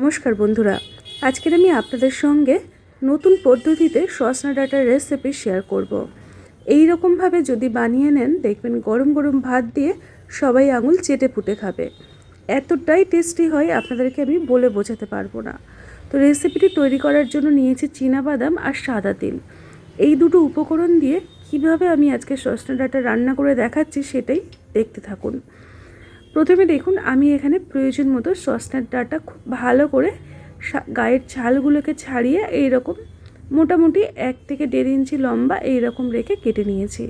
নমস্কার বন্ধুরা, আজকের আমি আপনাদের সঙ্গে নতুন পদ্ধতিতে সজনা ডাঁটার রেসিপি শেয়ার করব। এই রকমভাবে যদি বানিয়ে নেন দেখবেন গরম গরম ভাত দিয়ে সবাই আঙুল চেটে পুটে খাবে। এতটাই টেস্টি হয় আপনাদেরকে আমি বলে বোঝাতে পারবো না। তো রেসিপিটি তৈরি করার জন্য নিয়েছি চীনাবাদাম আর সাদা তিল। এই দুটো উপকরণ দিয়ে কিভাবে আমি আজকে সজনা ডাঁটা রান্না করে দেখাচ্ছি সেটাই দেখতে থাকুন। প্রথমে দেখুন আমি এখানে প্রয়োজন মতো সজনার ডাঁটা খুব ভালো করে গায়ের ছালগুলোকে ছাড়িয়ে এইরকম মোটামুটি 1 থেকে 1.5 ইঞ্চি লম্বা এইরকম রেখে কেটে নিয়েছি।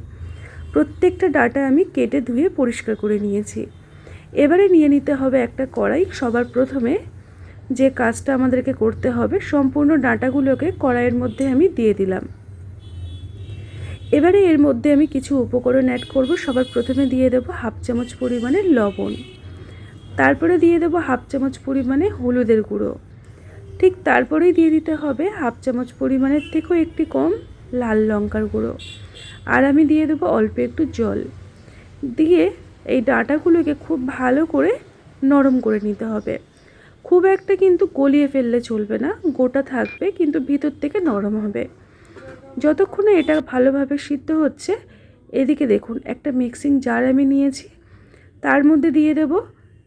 প্রত্যেকটা ডাঁটা আমি কেটে ধুয়ে পরিষ্কার করে নিয়েছি। এবারে নিয়ে নিতে হবে একটা কড়াই। সবার প্রথমে যে কাজটা আমাদেরকে করতে হবে, সম্পূর্ণ ডাঁটাগুলোকে কড়াইয়ের মধ্যে আমি দিয়ে দিলাম। এবারে এর মধ্যে আমি কিছু উপকরণ অ্যাড করব। সবার প্রথমে দিয়ে দেব হাফ চামচ পরিমাণে লবণ, তারপরে দিয়ে দেব হাফ চামচ পরিমাণে হলুদের গুঁড়ো, ঠিক তারপরেই দিয়ে দিতে হবে হাফ চামচ পরিমাণের থেকেও একটু কম লাল লঙ্কার গুঁড়ো, আর আমি দিয়ে দেব অল্প একটু জল। দিয়ে এই ডাঁটাগুলোকে খুব ভালো করে নরম করে নিতে হবে। খুব একটা কিন্তু গলিয়ে ফেললে চলবে না, গোটা থাকবে কিন্তু ভিতর থেকে নরম হবে। যতক্ষণে এটা ভালোভাবে সিদ্ধ হচ্ছে, এদিকে দেখুন একটা মিক্সিং জার আমি নিয়েছি, তার মধ্যে দিয়ে দেব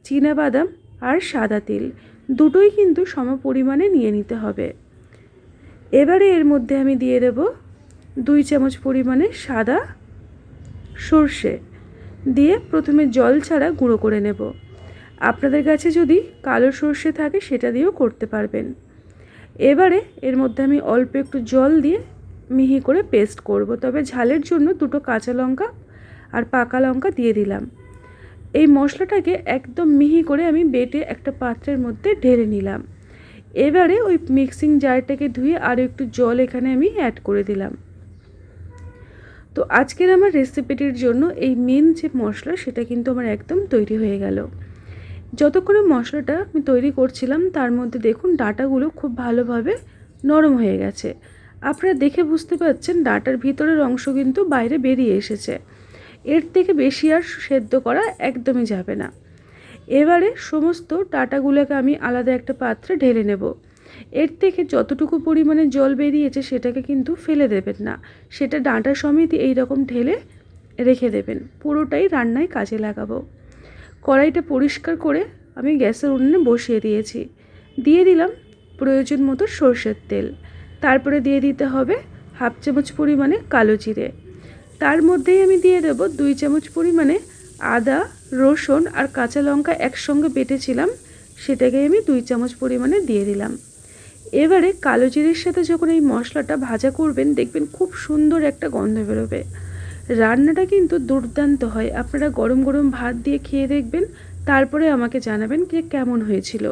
চীনাবাদাম আর সাদা তিল, দুটোই কিন্তু সম পরিমাণে নিয়ে নিতে হবে। এবারে এর মধ্যে আমি দিয়ে দেব 2 চামচ পরিমাণে সাদা সর্ষে, দিয়ে প্রথমে জল ছাড়া গুঁড়ো করে নেব। আপনাদের কাছে যদি কালো সর্ষে থাকে সেটা দিয়েও করতে পারবেন। এবারে এর মধ্যে আমি অল্প একটু জল দিয়ে মিহি করে পেস্ট করব, তবে ঝালের জন্য 2টো কাঁচা লঙ্কা আর পাকা লঙ্কা দিয়ে দিলাম। এই মশলাটাকে একদম মিহি করে আমি বেটে একটা পাত্রের মধ্যে ঢেলে নিলাম। এবারে ওই মিক্সিং জারটাকে ধুয়ে আর একটু জল এখানে আমি অ্যাড করে দিলাম। তো আজকের আমার রেসিপিটির জন্য এই মেন যে মশলা সেটা কিন্তু আমার একদম তৈরি হয়ে গেল। যতক্ষণে মশলাটা আমি তৈরি করছিলাম তার মধ্যে দেখুন ডাঁটাগুলো খুব ভালোভাবে নরম হয়ে গেছে। আপনারা দেখে বুঝতে পারছেন ডাঁটার ভিতরের অংশ কিন্তু বাইরে বেরিয়ে এসেছে। এর থেকে বেশি আর সেদ্ধ করা একদমই যাবে না। এবারে সমস্ত ডাঁটাগুলোকে আমি আলাদা একটা পাত্রে ঢেলে নেব। এর থেকে যতটুকু পরিমাণে জল বেরিয়েছে সেটাকে কিন্তু ফেলে দেবেন না, সেটা ডাঁটা সমেত এইরকম ঢেলে রেখে দেবেন। পুরোটাই রান্নায় কাজে লাগাবো। কড়াইটা পরিষ্কার করে আমি গ্যাসের উনুনে বসিয়ে দিয়েছি। দিয়ে দিলাম প্রয়োজন মতো সরষের তেল, তারপরে দিয়ে দিতে হবে হাফ চামচ পরিমাণে কালো জিরে, তার মধ্যেই আমি দিয়ে দেব 2 চামচ পরিমাণে আদা, রসুন আর কাঁচা লঙ্কা একসঙ্গে বেটেছিলাম, সেটাকে আমি 2 চামচ পরিমাণে দিয়ে দিলাম। এবারে কালো জিরের সাথে যখন এই মশলাটা ভাজা করবেন দেখবেন খুব সুন্দর একটা গন্ধ বেরোবে। রান্নাটা কিন্তু দুর্দান্ত হয়। আপনারা গরম গরম ভাত দিয়ে খেয়ে দেখবেন, তারপরে আমাকে জানাবেন যে কেমন হয়েছিল।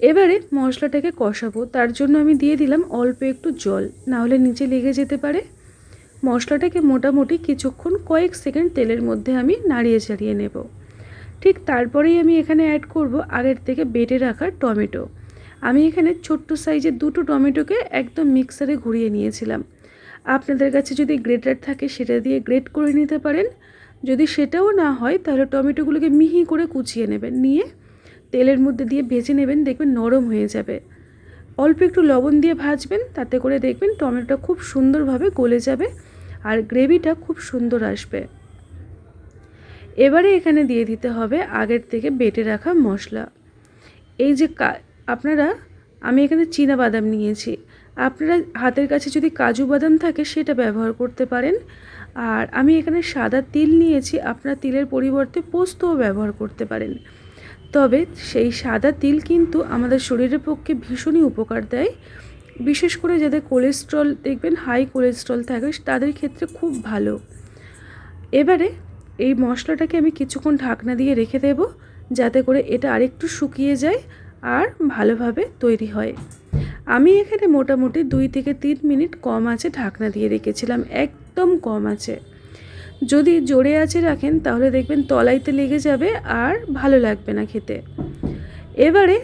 এবারে মশলাটাকে কষাবো, তার জন্য আমি দিয়ে দিলাম অল্প একটু জল, না হলে নিচে লেগে যেতে পারে। মশলাটাকে মোটামুটি কিছুক্ষণ কয়েক সেকেন্ড তেলের মধ্যে আমি নাড়িয়ে চাড়িয়ে নেব। ঠিক তারপরেই আমি এখানে অ্যাড করব আগের থেকে বেটে রাখা টমেটো। আমি এখানে ছোট্ট সাইজের 2টো টমেটোকে একদম মিক্সারে ঘুরিয়ে নিয়েছিলাম। আপনাদের কাছে যদি গ্রেটার থাকে সেটা দিয়ে গ্রেট করে নিতে পারেন। যদি সেটাও না হয় তাহলে টমেটোগুলোকে মিহি করে কুচিয়ে নেবেন, নিয়ে তেলের মধ্যে দিয়ে ভেজে নেবেন, দেখবেন নরম হয়ে যাবে। অল্প একটু লবণ দিয়ে ভাজবেন, তাতে করে দেখবেন টমেটোটা খুব সুন্দরভাবে গলে যাবে আর গ্রেভিটা খুব সুন্দর আসবে। এবারে এখানে দিয়ে দিতে হবে আগের থেকে বেটে রাখা মশলা। এই যে আমি এখানে চীনাবাদাম নিয়েছি, আপনারা হাতের কাছে যদি কাজু বাদাম থাকে সেটা ব্যবহার করতে পারেন। আর আমি এখানে সাদা তিল নিয়েছি, আপনারা তিলের পরিবর্তে পোস্তও ব্যবহার করতে পারেন। তবে সেই সাদা তিল কিন্তু আমাদের শরীরের পক্ষে ভীষণই উপকার দেয়, বিশেষ করে যাদের কোলেস্ট্রল দেখবেন হাই কোলেস্ট্রল থাকে তাদের ক্ষেত্রে খুব ভালো। এবারে এই মশলাটাকে আমি কিছুক্ষণ ঢাকনা দিয়ে রেখে দেব, যাতে করে এটা আরেকটু শুকিয়ে যায় আর ভালোভাবে তৈরি হয়। আমি এখানে মোটামুটি 2 থেকে 3 মিনিট কম আঁচে ঢাকনা দিয়ে রেখেছিলাম, একদম কম আঁচে। যদি জোরে আঁচে রাখেন তাহলে দেখবেন তলাইতে লেগে যাবে আর ভালো লাগবে না খেতে। এবারে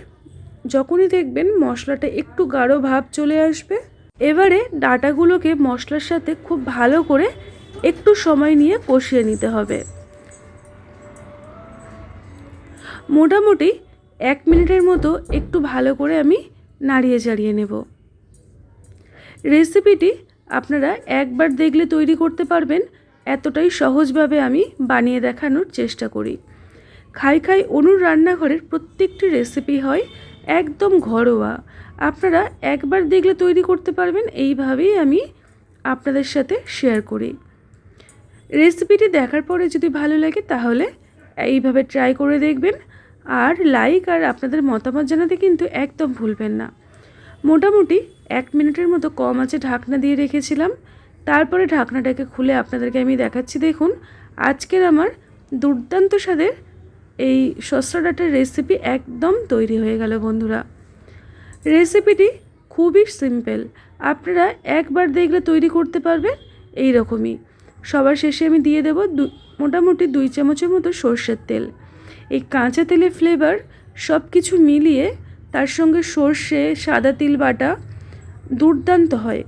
যখনই দেখবেন মশলাটা একটু গাঢ় ভাব চলে আসবে, এবারে ডাঁটাগুলোকে মশলার সাথে খুব ভালো করে একটু সময় নিয়ে কষিয়ে নিতে হবে। মোটামুটি 1 মিনিটের মতো একটু ভালো করে আমি নাড়িয়ে চাড়িয়ে নেব। রেসিপিটি আপনারা একবার দেখলে তৈরি করতে পারবেন, এতটাই সহজভাবে আমি বানিয়ে দেখানোর চেষ্টা করি। খাই খাই অনুর রান্নাঘরের প্রত্যেকটি রেসিপি হয় একদম ঘরোয়া, আপনারা একবার দেখলে তৈরি করতে পারবেন, এইভাবেই আমি আপনাদের সাথে শেয়ার করি। রেসিপিটি দেখার পরে যদি ভালো লাগে তাহলে এইভাবে ট্রাই করে দেখবেন, আর লাইক আর আপনাদের মতামত জানাতে কিন্তু একদম ভুলবেন না। মোটামুটি 1 মিনিটের মতো কম আঁচে ঢাকনা দিয়ে রেখেছিলাম, তারপরে ঢাকনাটাকে খুলে আপনাদেরকে আমি দেখাচ্ছি। দেখুন, আজকের আমার দুর্দান্ত স্বাদের এই সসরা ডাঁটার রেসিপি একদম তৈরি হয়ে গেল বন্ধুরা। রেসিপিটি খুবই সিম্পল, আপনারা একবার দেখলে তৈরি করতে পারবেন এই রকমই। সবার শেষে আমি দিয়ে দেব মোটামুটি 2 চামচের মতো সর্ষের তেল। এই কাঁচা তেলের ফ্লেভার সব কিছু মিলিয়ে তার সঙ্গে সর্ষে, সাদা তিল বাটা দুর্দান্ত হয়।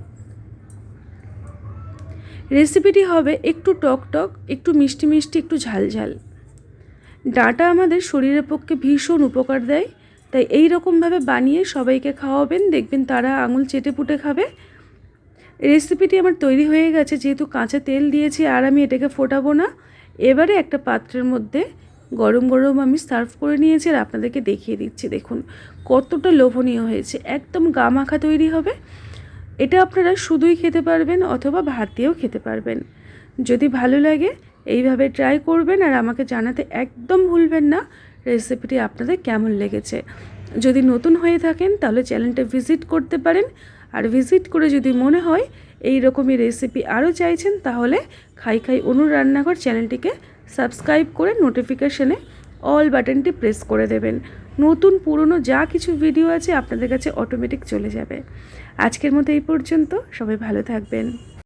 রেসিপিটি হবে একটু টক টক, একটু মিষ্টি মিষ্টি, একটু ঝাল ঝাল। ডাঁটা আমাদের শরীরের পক্ষে ভীষণ উপকার দেয়, তাই এই রকমভাবে বানিয়ে সবাইকে খাওয়াবেন, দেখবেন তারা আঙুল চেটে পুটে খাবে। রেসিপিটি আমার তৈরি হয়ে গেছে, যেহেতু কাঁচা তেল দিয়েছি আর আমি এটাকে ফোটাবো না। এবারে একটা পাত্রের মধ্যে গরম গরম আমি সার্ভ করে নিয়েছি আর আপনাদেরকে দেখিয়ে দিচ্ছি। দেখুন কতটা লোভনীয় হয়েছে, একদম গা মাখা তৈরি হবে। এটা আপনারা শুধুই খেতে পারবেন অথবা ভাত দিয়েও খেতে পারবেন। যদি ভালো লাগে এইভাবে ট্রাই করবেন আর আমাকে জানাতে একদম ভুলবেন না রেসিপিটি আপনাদের কেমন লেগেছে। যদি নতুন হয়ে থাকেন তাহলে চ্যানেলটা ভিজিট করতে পারেন, আর ভিজিট করে যদি মনে হয় এই রকমই রেসিপি আরও চাইছেন তাহলে খাই খাই অনুর রান্নাঘর চ্যানেলটিকে সাবস্ক্রাইব করে নোটিফিকেশনে অল বাটনটি প্রেস করে দেবেন। নতুন পুরনো যা কিছু ভিডিও আছে আপনাদের কাছে অটোমেটিক চলে যাবে। আজকের মতো এই পর্যন্ত, সবাই ভালো থাকবেন।